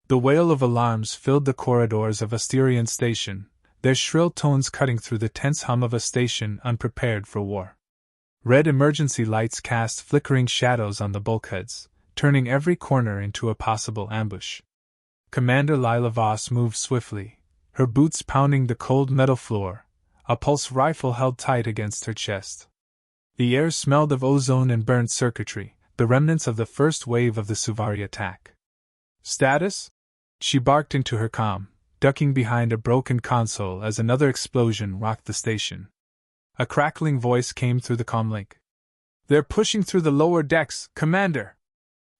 The wail of alarms filled the corridors of Asterion Station, their shrill tones cutting through the tense hum of a station unprepared for war. Red emergency lights cast flickering shadows on the bulkheads, turning every corner into a possible ambush. Commander Lila Voss moved swiftly, her boots pounding the cold metal floor, a pulse rifle held tight against her chest. The air smelled of ozone and burned circuitry, the remnants of the first wave of the Suvari attack. "Status?" She barked into her comm, ducking behind a broken console as another explosion rocked the station. A crackling voice came through the comlink. "They're pushing through the lower decks, Commander!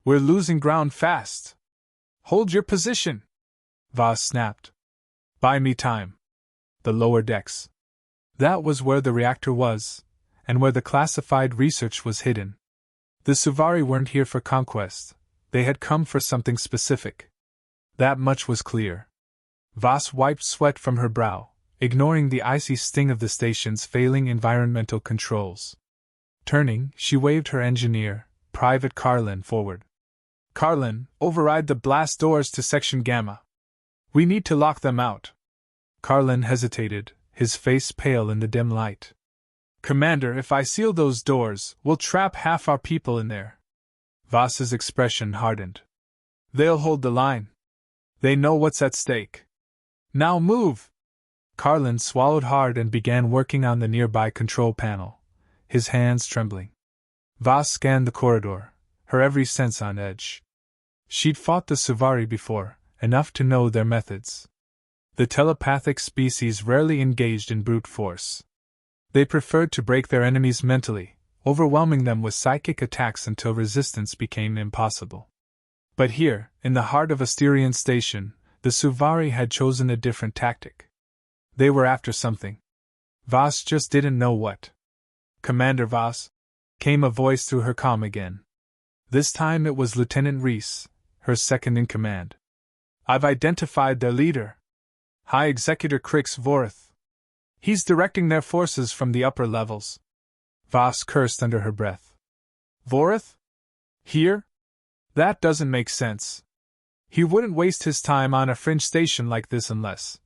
We're losing ground fast! Hold your position!" Voss snapped. "Buy me time." The lower decks. That was where the reactor was, and where the classified research was hidden. The Suvari weren't here for conquest, they had come for something specific. That much was clear. Voss wiped sweat from her brow, ignoring the icy sting of the station's failing environmental controls. Turning, she waved her engineer, Private Carlin, forward. "Carlin, override the blast doors to Section Gamma. We need to lock them out." Carlin hesitated, his face pale in the dim light. "Commander, if I seal those doors, we'll trap half our people in there." Voss's expression hardened. "They'll hold the line. They know what's at stake. Now move!" Carlin swallowed hard and began working on the nearby control panel, his hands trembling. Voss scanned the corridor, her every sense on edge. She'd fought the Suvari before, enough to know their methods. The telepathic species rarely engaged in brute force. They preferred to break their enemies mentally, overwhelming them with psychic attacks until resistance became impossible. But here, in the heart of Asterion Station, the Suvari had chosen a different tactic. They were after something. Voss just didn't know what. "Commander Voss," came a voice through her comm again. This time it was Lieutenant Reese, her second in command. "I've identified their leader. High Executor Crix Vorith. He's directing their forces from the upper levels." Voss cursed under her breath. "Vorith? Here? That doesn't make sense. He wouldn't waste his time on a fringe station like this unless..."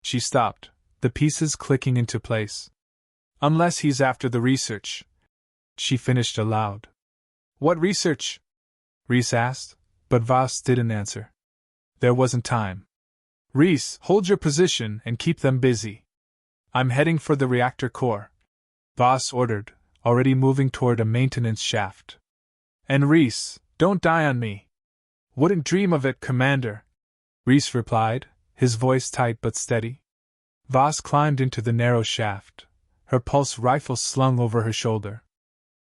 She stopped, the pieces clicking into place. "Unless he's after the research," she finished aloud. "What research?" Reese asked, but Voss didn't answer. There wasn't time. "Reese, hold your position and keep them busy. I'm heading for the reactor core," Voss ordered, already moving toward a maintenance shaft. "And Reese, don't die on me." "Wouldn't dream of it, Commander," Reese replied, his voice tight but steady. Voss climbed into the narrow shaft, her pulse rifle slung over her shoulder.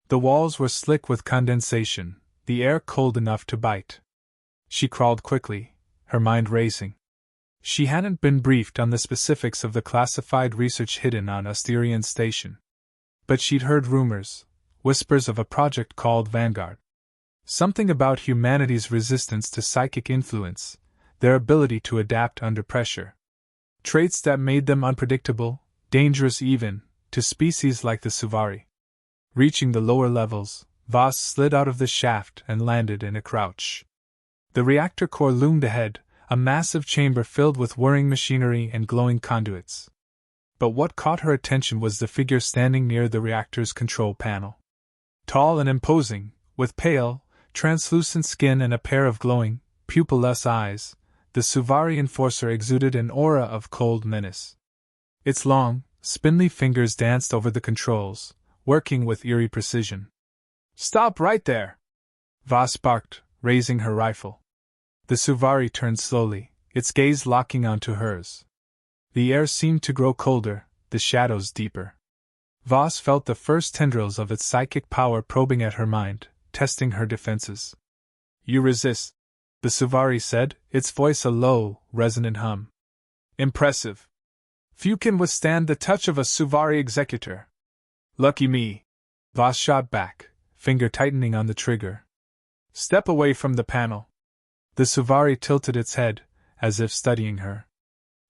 The walls were slick with condensation, the air cold enough to bite. She crawled quickly, her mind racing. She hadn't been briefed on the specifics of the classified research hidden on Asterion Station. But she'd heard rumors, whispers of a project called Vanguard. Something about humanity's resistance to psychic influence, their ability to adapt under pressure. Traits that made them unpredictable, dangerous even, to species like the Suvari. Reaching the lower levels, Voss slid out of the shaft and landed in a crouch. The reactor core loomed ahead, a massive chamber filled with whirring machinery and glowing conduits. But what caught her attention was the figure standing near the reactor's control panel. Tall and imposing, with pale, translucent skin and a pair of glowing, pupilless eyes, the Suvari enforcer exuded an aura of cold menace. Its long, spindly fingers danced over the controls, working with eerie precision. "Stop right there!" Voss barked, raising her rifle. The Suvari turned slowly, its gaze locking onto hers. The air seemed to grow colder, the shadows deeper. Voss felt the first tendrils of its psychic power probing at her mind, testing her defenses. "You resist," the Suvari said, its voice a low, resonant hum. "Impressive. Few can withstand the touch of a Suvari executor." "Lucky me," Voss shot back, finger tightening on the trigger. "Step away from the panel." The Suvari tilted its head, as if studying her.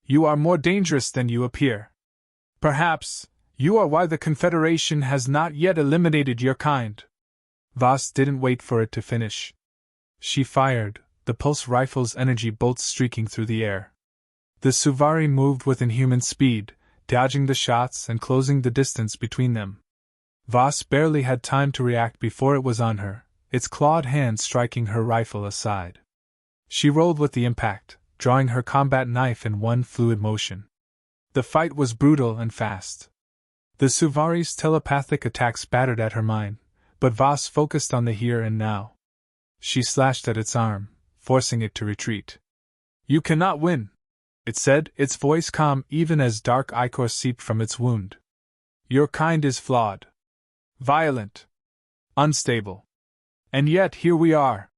"You are more dangerous than you appear. Perhaps, you are why the Confederation has not yet eliminated your kind." Voss didn't wait for it to finish. She fired, the pulse rifle's energy bolts streaking through the air. The Suvari moved with inhuman speed, dodging the shots and closing the distance between them. Voss barely had time to react before it was on her, its clawed hand striking her rifle aside. She rolled with the impact, drawing her combat knife in one fluid motion. The fight was brutal and fast. The Suvari's telepathic attacks battered at her mind, but Voss focused on the here and now. She slashed at its arm, forcing it to retreat. "You cannot win," it said, its voice calm even as dark ichor seeped from its wound. "Your kind is flawed. Violent. Unstable. And yet here we are,"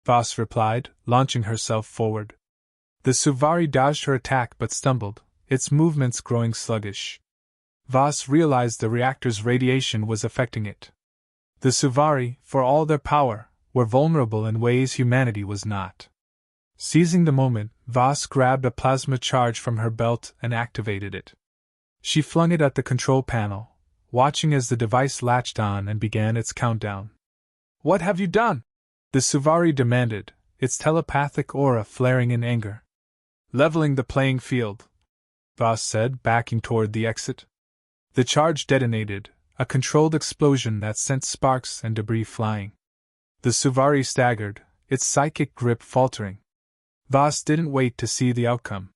Voss replied, launching herself forward. The Suvari dodged her attack but stumbled, its movements growing sluggish. Voss realized the reactor's radiation was affecting it. The Suvari, for all their power, were vulnerable in ways humanity was not. Seizing the moment, Voss grabbed a plasma charge from her belt and activated it. She flung it at the control panel, watching as the device latched on and began its countdown. "What have you done?" the Suvari demanded, its telepathic aura flaring in anger. "Leveling the playing field," Voss said, backing toward the exit. The charge detonated, a controlled explosion that sent sparks and debris flying. The Suvari staggered, its psychic grip faltering. Voss didn't wait to see the outcome.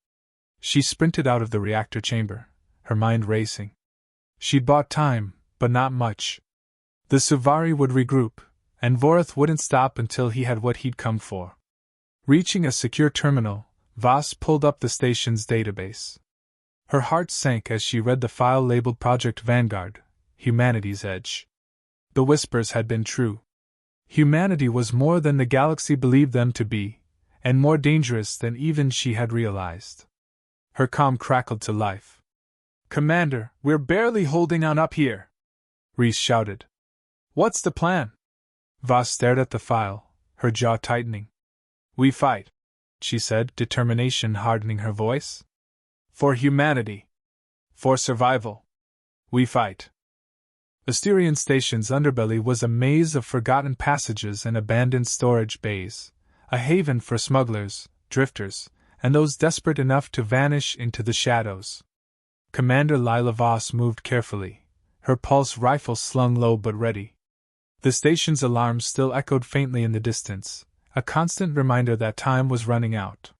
She sprinted out of the reactor chamber, her mind racing. She'd bought time, but not much. The Suvari would regroup, and Vorith wouldn't stop until he had what he'd come for. Reaching a secure terminal, Voss pulled up the station's database. Her heart sank as she read the file labeled Project Vanguard, Humanity's Edge. The whispers had been true. Humanity was more than the galaxy believed them to be, and more dangerous than even she had realized. Her calm crackled to life. "Commander, we're barely holding on up here," Reese shouted. "What's the plan?" Voss stared at the file, her jaw tightening. "We fight," she said, determination hardening her voice. "For humanity. For survival. We fight." Asterion Station's underbelly was a maze of forgotten passages and abandoned storage bays, a haven for smugglers, drifters, and those desperate enough to vanish into the shadows. Commander Lila Voss moved carefully, her pulse rifle slung low but ready. The station's alarms still echoed faintly in the distance, a constant reminder that time was running out.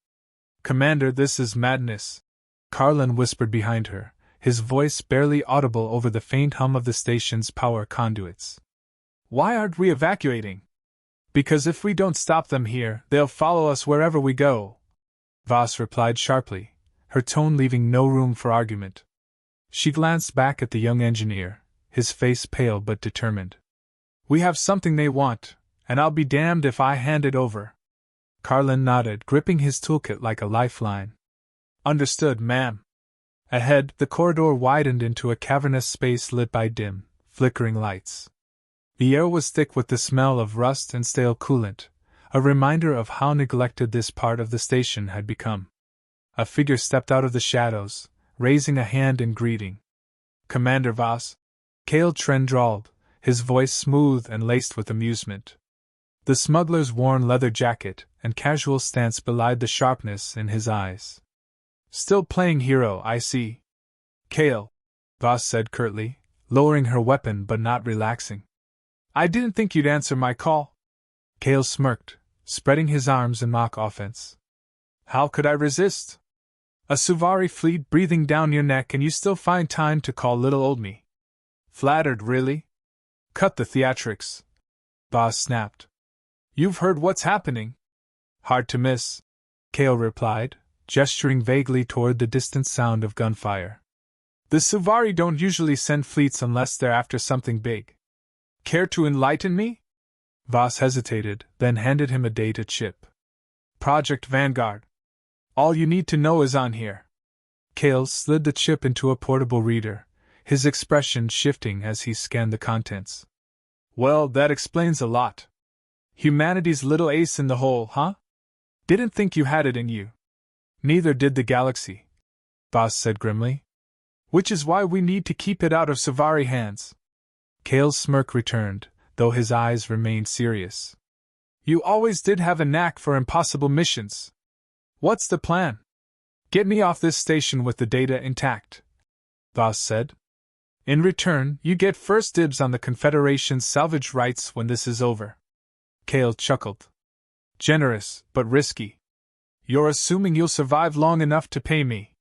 "Commander, this is madness," Carlin whispered behind her, his voice barely audible over the faint hum of the station's power conduits. "Why aren't we evacuating?" "Because if we don't stop them here, they'll follow us wherever we go," Voss replied sharply, her tone leaving no room for argument. She glanced back at the young engineer, his face pale but determined. "We have something they want, and I'll be damned if I hand it over." Carlin nodded, gripping his toolkit like a lifeline. "Understood, ma'am." Ahead, the corridor widened into a cavernous space lit by dim, flickering lights. The air was thick with the smell of rust and stale coolant, a reminder of how neglected this part of the station had become. A figure stepped out of the shadows, raising a hand in greeting. "Commander Voss," Cale Tren drawled, his voice smooth and laced with amusement. The smuggler's worn leather jacket and casual stance belied the sharpness in his eyes. "Still playing hero, I see." "Cale," Voss said curtly, lowering her weapon but not relaxing. "I didn't think you'd answer my call." Cale smirked, spreading his arms in mock offense. "How could I resist? A Suvari fleet breathing down your neck and you still find time to call little old me. Flattered, really? Cut the theatrics," Voss snapped. "You've heard what's happening." "Hard to miss," Cale replied, gesturing vaguely toward the distant sound of gunfire. "The Suvari don't usually send fleets unless they're after something big. Care to enlighten me?" Voss hesitated, then handed him a data chip. "Project Vanguard. All you need to know is on here." Cale slid the chip into a portable reader, his expression shifting as he scanned the contents. "Well, that explains a lot. Humanity's little ace in the hole, huh? Didn't think you had it in you." "Neither did the galaxy," Voss said grimly. "Which is why we need to keep it out of Suvari hands." Cale's smirk returned, though his eyes remained serious. You always did have a knack for impossible missions. What's the plan? Get me off this station with the data intact, Voss said. In return, you get first dibs on the Confederation's salvage rights when this is over. Cale chuckled. Generous, but risky. You're assuming you'll survive long enough to pay me.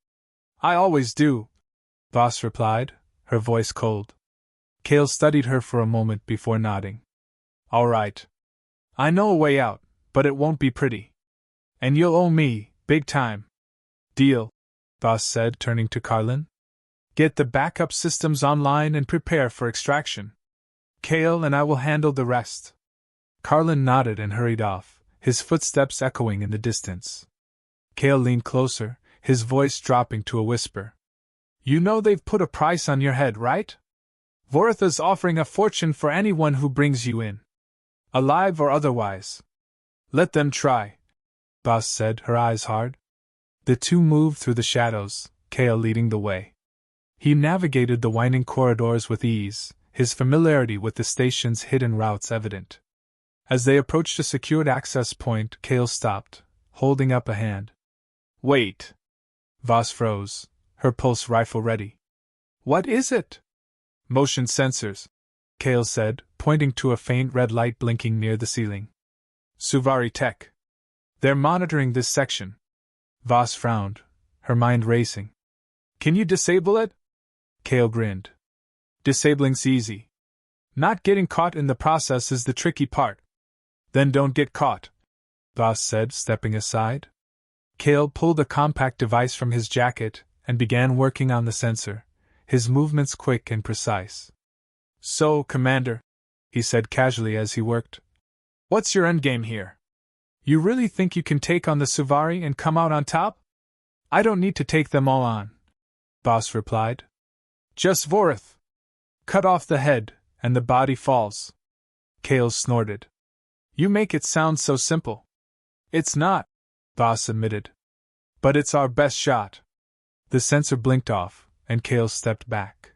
I always do, Voss replied, her voice cold. Cale studied her for a moment before nodding. All right. I know a way out, but it won't be pretty. And you'll owe me, big time. Deal, Voss said, turning to Carlin. Get the backup systems online and prepare for extraction. Cale and I will handle the rest. Carlin nodded and hurried off, his footsteps echoing in the distance. Cale leaned closer, his voice dropping to a whisper. You know they've put a price on your head, right? Vortha's offering a fortune for anyone who brings you in. Alive or otherwise. Let them try, Voss said, her eyes hard. The two moved through the shadows, Cale leading the way. He navigated the winding corridors with ease, his familiarity with the station's hidden routes evident. As they approached a secured access point, Cale stopped, holding up a hand. Wait. Voss froze, her pulse rifle ready. What is it? Motion sensors, Cale said, pointing to a faint red light blinking near the ceiling. Suvari tech. They're monitoring this section. Voss frowned, her mind racing. Can you disable it? Cale grinned. Disabling's easy. Not getting caught in the process is the tricky part. Then don't get caught, Voss said, stepping aside. Cale pulled a compact device from his jacket and began working on the sensor, his movements quick and precise. So, Commander, he said casually as he worked, what's your endgame here? You really think you can take on the Suvari and come out on top? I don't need to take them all on, Voss replied. Just Vorth. Cut off the head, and the body falls. Cale snorted. You make it sound so simple. It's not, Voss admitted. But it's our best shot. The sensor blinked off, and Cale stepped back.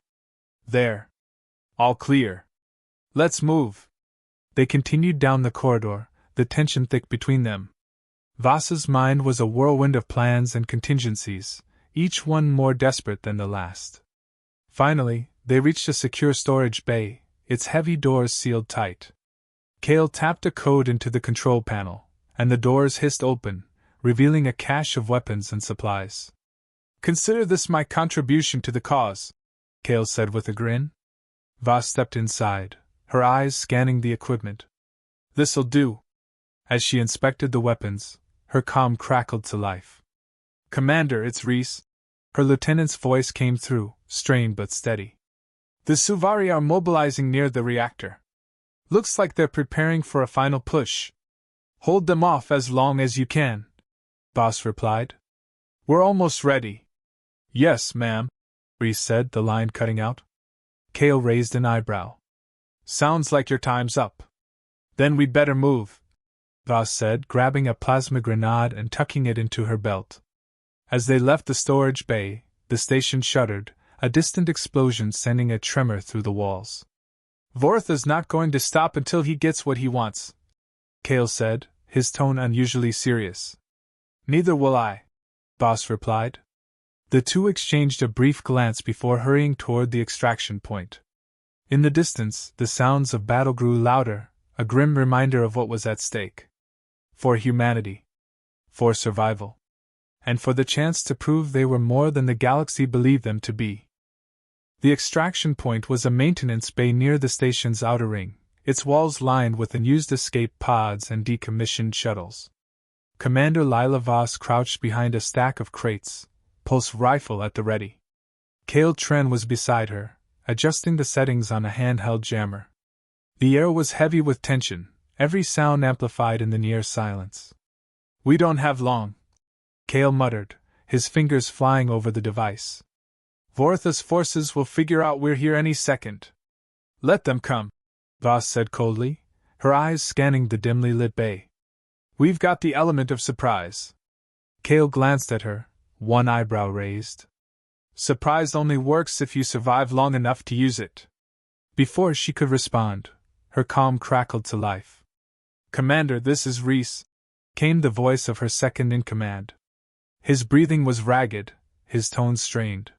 There. All clear. Let's move. They continued down the corridor, the tension thick between them. Voss's mind was a whirlwind of plans and contingencies, each one more desperate than the last. Finally, they reached a secure storage bay, its heavy doors sealed tight. Cale tapped a code into the control panel, and the doors hissed open, revealing a cache of weapons and supplies. Consider this my contribution to the cause, Cale said with a grin. Voss stepped inside, her eyes scanning the equipment. This'll do. As she inspected the weapons, her calm crackled to life. Commander, it's Reese. Her lieutenant's voice came through, strained but steady. The Suvari are mobilizing near the reactor. Looks like they're preparing for a final push. Hold them off as long as you can, Voss replied. We're almost ready. Yes, ma'am, Reese said, the line cutting out. Cale raised an eyebrow. Sounds like your time's up. Then we'd better move, Voss said, grabbing a plasma grenade and tucking it into her belt. As they left the storage bay, the station shuddered, a distant explosion sending a tremor through the walls. Vortha's not going to stop until he gets what he wants, Cale said, his tone unusually serious. Neither will I, Voss replied. The two exchanged a brief glance before hurrying toward the extraction point. In the distance, the sounds of battle grew louder, a grim reminder of what was at stake. For humanity. For survival. And for the chance to prove they were more than the galaxy believed them to be. The extraction point was a maintenance bay near the station's outer ring, its walls lined with unused escape pods and decommissioned shuttles. Commander Lila Voss crouched behind a stack of crates, pulse rifle at the ready. Cale Tren was beside her, adjusting the settings on a handheld jammer. The air was heavy with tension, every sound amplified in the near silence. We don't have long, Cale muttered, his fingers flying over the device. Vortha's forces will figure out we're here any second. Let them come, Voss said coldly, her eyes scanning the dimly lit bay. We've got the element of surprise. Cale glanced at her, one eyebrow raised. Surprise only works if you survive long enough to use it. Before she could respond, her calm crackled to life. Commander, this is Reese, came the voice of her second-in-command. His breathing was ragged, his tones strained.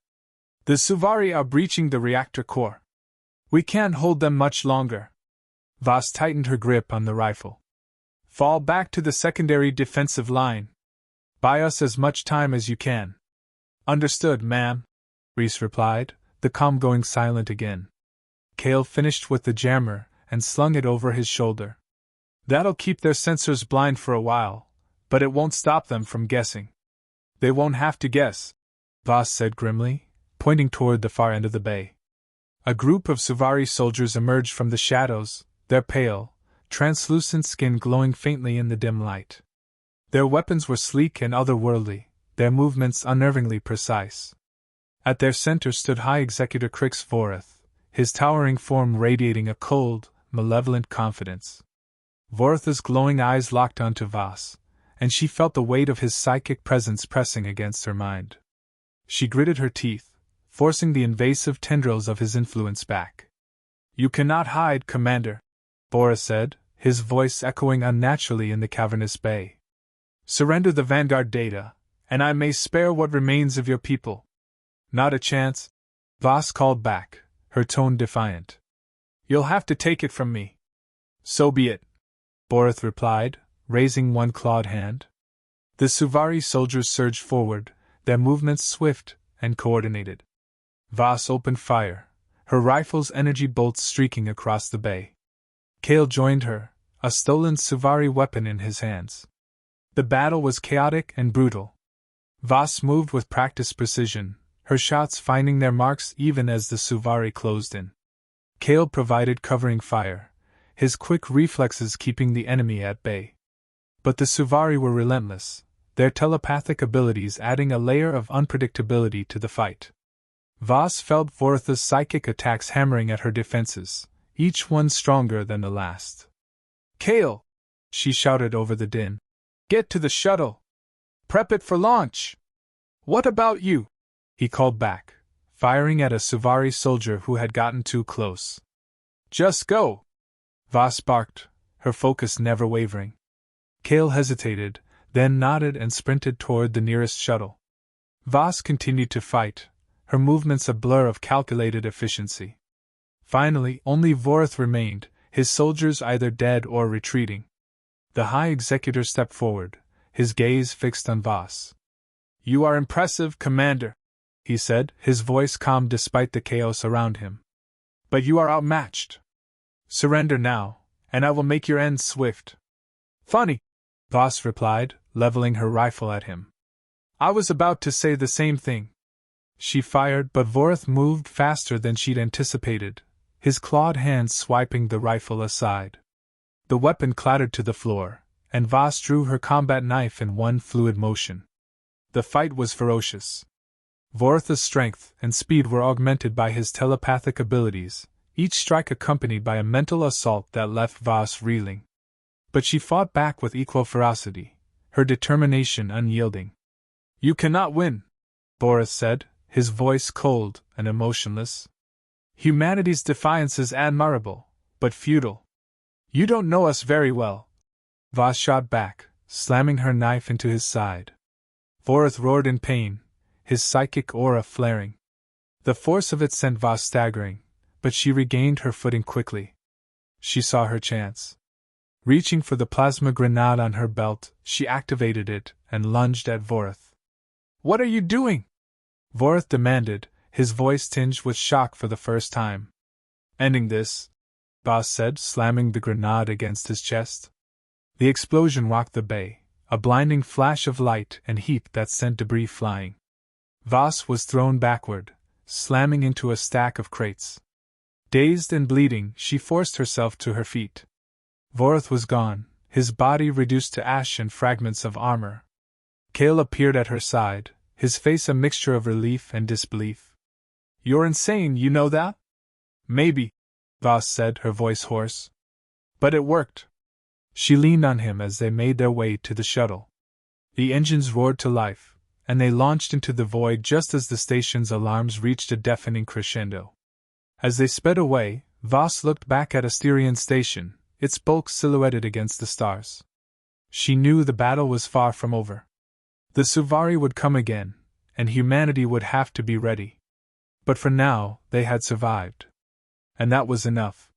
The Suvari are breaching the reactor core. We can't hold them much longer. Voss tightened her grip on the rifle. Fall back to the secondary defensive line. Buy us as much time as you can. Understood, ma'am, Reese replied, the comm going silent again. Cale finished with the jammer and slung it over his shoulder. That'll keep their sensors blind for a while, but it won't stop them from guessing. They won't have to guess, Voss said grimly, pointing toward the far end of the bay. A group of Suvari soldiers emerged from the shadows, their pale, translucent skin glowing faintly in the dim light. Their weapons were sleek and otherworldly, their movements unnervingly precise. At their center stood High Executor Crix Voreth, his towering form radiating a cold, malevolent confidence. Voreth's glowing eyes locked onto Voss, and she felt the weight of his psychic presence pressing against her mind. She gritted her teeth, forcing the invasive tendrils of his influence back. You cannot hide, Commander, Voreth said, his voice echoing unnaturally in the cavernous bay. Surrender the Vanguard data, and I may spare what remains of your people. Not a chance, Voss called back, her tone defiant. You'll have to take it from me. So be it, Voreth replied, raising one clawed hand. The Suvari soldiers surged forward, their movements swift and coordinated. Voss opened fire, her rifle's energy bolts streaking across the bay. Cale joined her, a stolen Suvari weapon in his hands. The battle was chaotic and brutal. Voss moved with practiced precision, her shots finding their marks even as the Suvari closed in. Cale provided covering fire, his quick reflexes keeping the enemy at bay. But the Suvari were relentless, their telepathic abilities adding a layer of unpredictability to the fight. Voss felt Voreth's psychic attacks hammering at her defenses, each one stronger than the last. Cale! She shouted over the din. Get to the shuttle! Prep it for launch! What about you? He called back, firing at a Suvari soldier who had gotten too close. Just go! Voss barked, her focus never wavering. Cale hesitated, then nodded and sprinted toward the nearest shuttle. Voss continued to fight, her movements a blur of calculated efficiency. Finally, only Voreth remained, his soldiers either dead or retreating. The High Executor stepped forward, his gaze fixed on Voss. You are impressive, Commander, he said, his voice calm despite the chaos around him. But you are outmatched. Surrender now, and I will make your end swift. Funny, Voss replied, leveling her rifle at him. I was about to say the same thing. She fired, but Voreth moved faster than she'd anticipated, his clawed hands swiping the rifle aside. The weapon clattered to the floor, and Voss drew her combat knife in one fluid motion. The fight was ferocious. Voreth's strength and speed were augmented by his telepathic abilities, each strike accompanied by a mental assault that left Voss reeling. But she fought back with equal ferocity, her determination unyielding. You cannot win, Voreth said, his voice cold and emotionless. Humanity's defiance is admirable, but futile. You don't know us very well. Voss shot back, slamming her knife into his side. Voreth roared in pain, his psychic aura flaring. The force of it sent Voss staggering, but she regained her footing quickly. She saw her chance. Reaching for the plasma grenade on her belt, she activated it and lunged at Voreth. What are you doing? Voreth demanded, his voice tinged with shock for the first time. Ending this, Voss said, slamming the grenade against his chest. The explosion rocked the bay, a blinding flash of light and heat that sent debris flying. Voss was thrown backward, slamming into a stack of crates. Dazed and bleeding, she forced herself to her feet. Voreth was gone, his body reduced to ash and fragments of armor. Cale appeared at her side, his face a mixture of relief and disbelief. You're insane, you know that? Maybe, Voss said, her voice hoarse. But it worked. She leaned on him as they made their way to the shuttle. The engines roared to life, and they launched into the void just as the station's alarms reached a deafening crescendo. As they sped away, Voss looked back at Asterion Station, its bulk silhouetted against the stars. She knew the battle was far from over. The Suvari would come again, and humanity would have to be ready. But for now, they had survived. And that was enough.